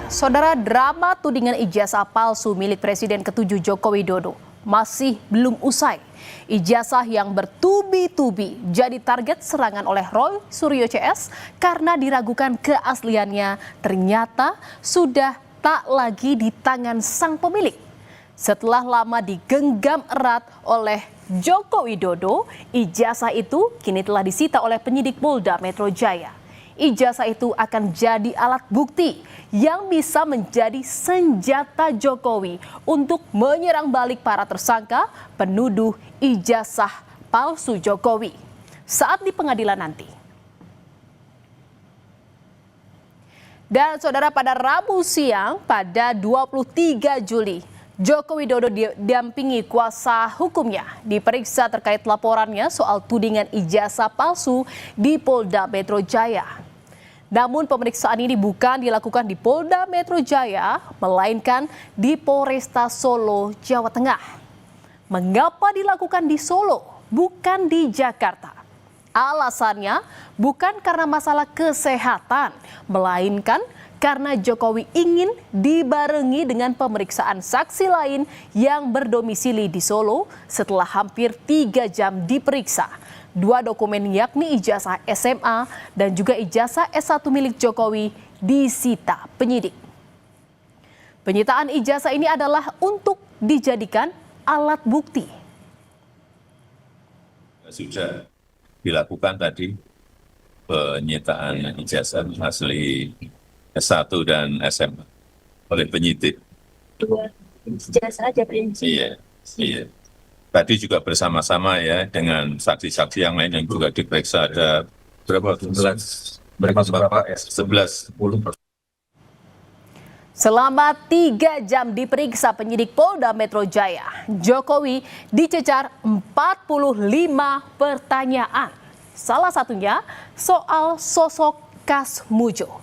Saudara, drama tudingan ijazah palsu milik Presiden ke-7 Joko Widodo masih belum usai. Ijazah yang bertubi-tubi jadi target serangan oleh Roy Suryo CS karena diragukan keasliannya ternyata sudah tak lagi di tangan sang pemilik. Setelah lama digenggam erat oleh Joko Widodo, ijazah itu kini telah disita oleh penyidik Polda Metro Jaya. Ijazah itu akan jadi alat bukti yang bisa menjadi senjata Jokowi untuk menyerang balik para tersangka penuduh ijazah palsu Jokowi saat di pengadilan nanti. Dan saudara, pada Rabu siang pada 23 Juli, Joko Widodo didampingi kuasa hukumnya diperiksa terkait laporannya soal tudingan ijazah palsu di Polda Metro Jaya. Namun pemeriksaan ini bukan dilakukan di Polda Metro Jaya, melainkan di Polresta Solo, Jawa Tengah. Mengapa dilakukan di Solo, bukan di Jakarta? Alasannya bukan karena masalah kesehatan, melainkan karena Jokowi ingin dibarengi dengan pemeriksaan saksi lain yang berdomisili di Solo setelah hampir 3 jam diperiksa. 2 dokumen yakni ijazah SMA dan juga ijazah S1 milik Jokowi disita penyidik. Penyitaan ijazah ini adalah untuk dijadikan alat bukti. Sudah dilakukan tadi penyitaan ijazah asli S1 dan SMA oleh penyidik. 2 ijazah aja prinsip. Iya. Tadi juga bersama-sama ya dengan saksi-saksi yang lain yang juga diperiksa, ada berapa? 11. Selama 3 jam diperiksa penyidik Polda Metro Jaya, Jokowi dicecar 45 pertanyaan. Salah satunya soal sosok Kas Mujo,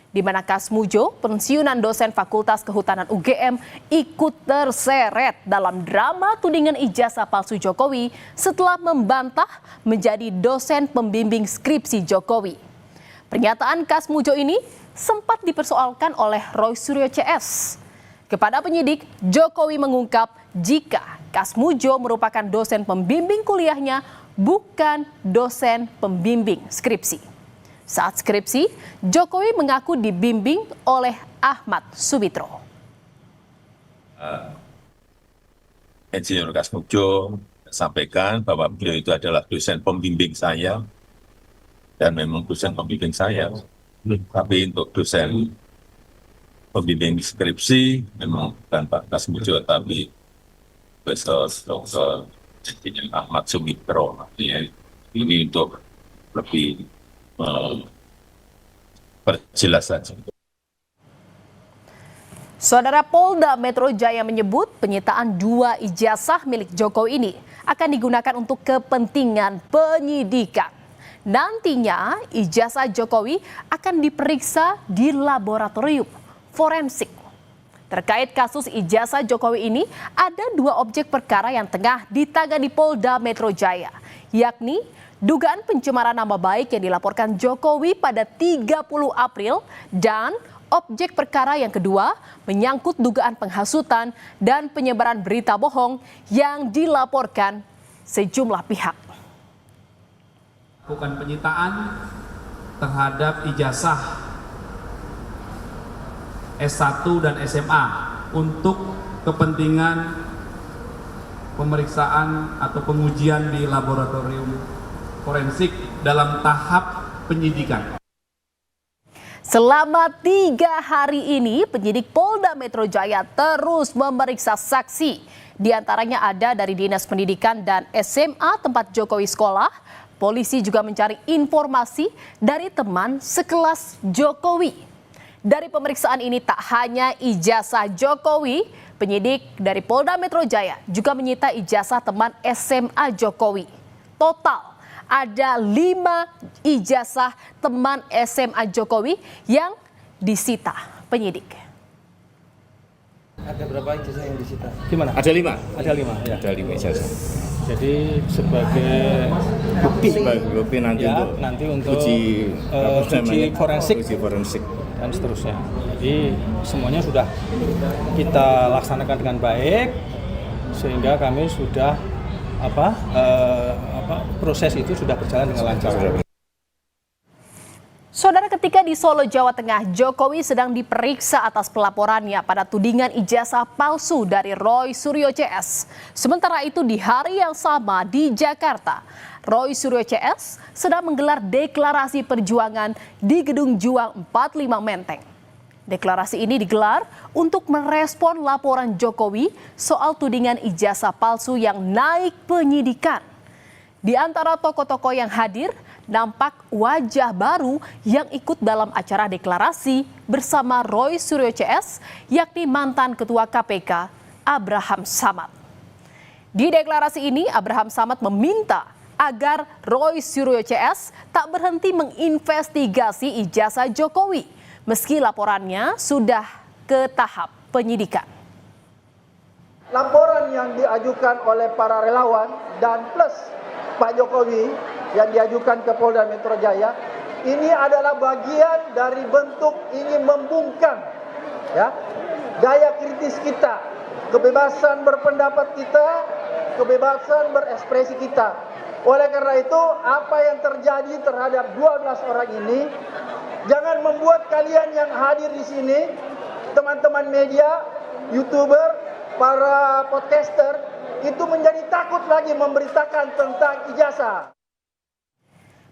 di mana Kas Mujo, pensiunan dosen Fakultas Kehutanan UGM, ikut terseret dalam drama tudingan ijazah palsu Jokowi setelah membantah menjadi dosen pembimbing skripsi Jokowi. Pernyataan Kas Mujo ini sempat dipersoalkan oleh Roy Suryo CS. Kepada penyidik, Jokowi mengungkap jika Kas Mujo merupakan dosen pembimbing kuliahnya, bukan dosen pembimbing skripsi. Saat skripsi, Jokowi mengaku dibimbing oleh Ahmad Subitro. Insinyur Kas Mujo sampaikan bahwa beliau itu adalah dosen pembimbing saya, dan memang dosen pembimbing saya. Tapi untuk dosen pembimbing skripsi memang bukan Pak Kas Mujo, tapi Profesor Dr. Ahmad Subitro. Ini untuk lebih perjelas saja. Saudara, Polda Metro Jaya menyebut penyitaan 2 ijazah milik Jokowi ini akan digunakan untuk kepentingan penyidikan. Nantinya ijazah Jokowi akan diperiksa di laboratorium forensik. Terkait kasus ijazah Jokowi ini, ada 2 objek perkara yang tengah ditangani Polda Metro Jaya, yakni dugaan pencemaran nama baik yang dilaporkan Jokowi pada 30 April dan objek perkara yang kedua menyangkut dugaan penghasutan dan penyebaran berita bohong yang dilaporkan sejumlah pihak. Lakukan penyitaan terhadap ijazah S1 dan SMA untuk kepentingan pemeriksaan atau pengujian di laboratorium forensik dalam tahap penyidikan. Selama 3 hari ini, penyidik Polda Metro Jaya terus memeriksa saksi. Di antaranya ada dari Dinas Pendidikan dan SMA tempat Jokowi sekolah. Polisi juga mencari informasi dari teman sekelas Jokowi. Dari pemeriksaan ini tak hanya ijazah Jokowi, penyidik dari Polda Metro Jaya juga menyita ijazah teman SMA Jokowi. Total ada 5 ijazah teman SMA Jokowi yang disita penyidik. Ada berapa ijazah yang disita? Gimana? Ada 5. Ada 5. Ya. Ada 5 ijazah. Jadi sebagai bukti nanti ya, untuk nanti untuk uji uji forensik. Uji forensik. dan seterusnya. Jadi semuanya sudah kita laksanakan dengan baik sehingga kami sudah proses itu sudah berjalan dengan lancar. Saudara, ketika di Solo, Jawa Tengah, Jokowi sedang diperiksa atas pelaporannya pada tudingan ijazah palsu dari Roy Suryo CS. Sementara itu di hari yang sama di Jakarta, Roy Suryo CS sedang menggelar deklarasi perjuangan di Gedung Juang 45 Menteng. Deklarasi ini digelar untuk merespon laporan Jokowi soal tudingan ijazah palsu yang naik penyidikan. Di antara tokoh-tokoh yang hadir, nampak wajah baru yang ikut dalam acara deklarasi bersama Roy Suryo CS, yakni mantan Ketua KPK Abraham Samad. Di deklarasi ini, Abraham Samad meminta agar Roy Suryo CS tak berhenti menginvestigasi ijazah Jokowi, meski laporannya sudah ke tahap penyidikan. Laporan yang diajukan oleh para relawan dan plus Pak Jokowi yang diajukan ke Polda Metro Jaya ini adalah bagian dari bentuk ingin membungkam daya kritis kita, kebebasan berpendapat kita, kebebasan berekspresi kita. Oleh karena itu, apa yang terjadi terhadap 12 orang ini jangan membuat kalian yang hadir di sini, teman-teman media, YouTuber, para podcaster itu menjadi takut lagi memberitakan tentang ijazah.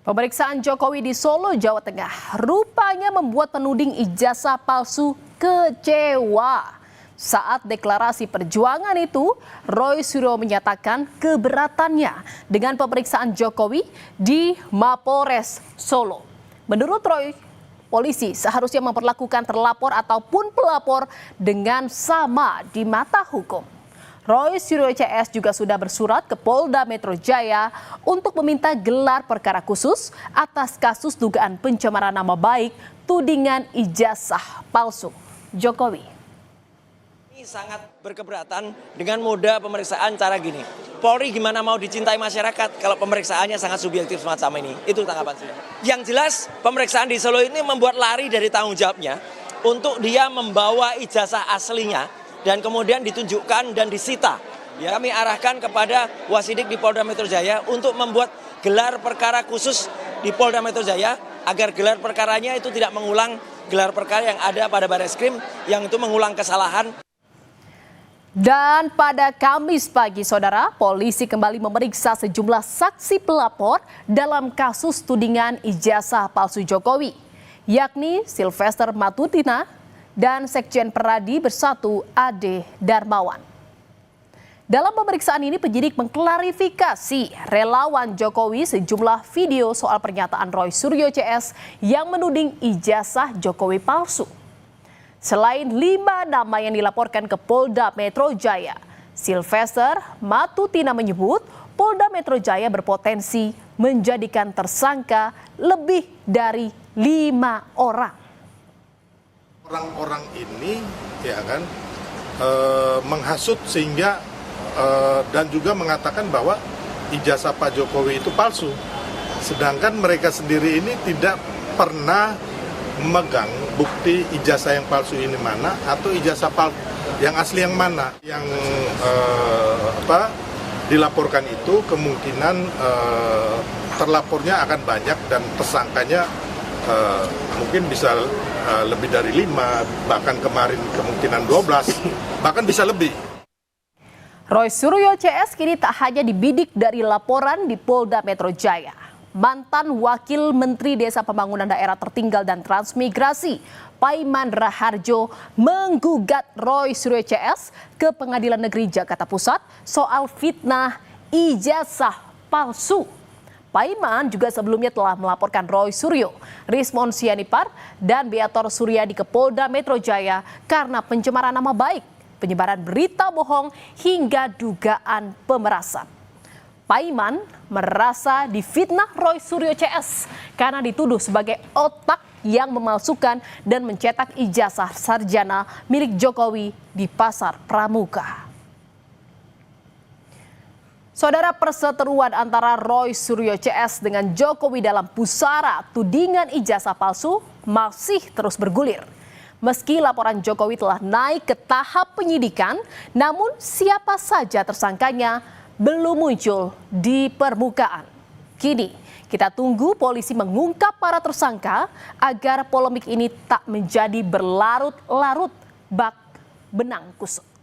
Pemeriksaan Jokowi di Solo, Jawa Tengah rupanya membuat penuding ijazah palsu kecewa. Saat deklarasi perjuangan itu, Roy Suryo menyatakan keberatannya dengan pemeriksaan Jokowi di Mapolres Solo. Menurut Roy, polisi seharusnya memperlakukan terlapor ataupun pelapor dengan sama di mata hukum. Roy Suryo CS juga sudah bersurat ke Polda Metro Jaya untuk meminta gelar perkara khusus atas kasus dugaan pencemaran nama baik tudingan ijazah palsu Jokowi. Ini sangat berkeberatan dengan moda pemeriksaan cara gini. Polri gimana mau dicintai masyarakat kalau pemeriksaannya sangat subjektif semacam ini? Itu tanggapan saya. Yang jelas pemeriksaan di Solo ini membuat lari dari tanggung jawabnya untuk dia membawa ijazah aslinya dan kemudian ditunjukkan dan disita. Ya, kami arahkan kepada Wasidik di Polda Metro Jaya untuk membuat gelar perkara khusus di Polda Metro Jaya agar gelar perkaranya itu tidak mengulang gelar perkara yang ada pada Barreskrim yang itu mengulang kesalahan. Dan pada Kamis pagi, saudara, polisi kembali memeriksa sejumlah saksi pelapor dalam kasus tudingan ijazah palsu Jokowi, yakni Sylvester Matutina dan Sekjen Peradi Bersatu Ade Darmawan. Dalam pemeriksaan ini penyidik mengklarifikasi relawan Jokowi sejumlah video soal pernyataan Roy Suryo CS yang menuding ijazah Jokowi palsu. Selain 5 nama yang dilaporkan ke Polda Metro Jaya, Sylvester Matutina menyebut Polda Metro Jaya berpotensi menjadikan tersangka lebih dari 5 orang. Orang-orang ini ya kan menghasut sehingga dan juga mengatakan bahwa ijazah Pak Jokowi itu palsu. Sedangkan mereka sendiri ini tidak pernah memegang bukti ijazah yang palsu ini mana atau ijazah yang asli yang mana. Yang dilaporkan itu kemungkinan terlapornya akan banyak dan tersangkanya mungkin bisa lebih dari 5, bahkan kemarin kemungkinan 12, bahkan bisa lebih. Roy Suryo CS kini tak hanya dibidik dari laporan di Polda Metro Jaya. Mantan Wakil Menteri Desa Pembangunan Daerah Tertinggal dan Transmigrasi, Paiman Raharjo, menggugat Roy Suryo CS ke Pengadilan Negeri Jakarta Pusat soal fitnah ijazah palsu. Paiman juga sebelumnya telah melaporkan Roy Suryo, Rismon Sianipar, dan Beator Suryadi ke Polda Metro Jaya karena pencemaran nama baik, penyebaran berita bohong, hingga dugaan pemerasan. Paiman merasa difitnah Roy Suryo CS karena dituduh sebagai otak yang memalsukan dan mencetak ijazah sarjana milik Jokowi di Pasar Pramuka. Saudara, perseteruan antara Roy Suryo CS dengan Jokowi dalam pusara tudingan ijazah palsu masih terus bergulir. Meski laporan Jokowi telah naik ke tahap penyidikan, namun siapa saja tersangkanya belum muncul di permukaan. Kini kita tunggu polisi mengungkap para tersangka agar polemik ini tak menjadi berlarut-larut bak benang kusut.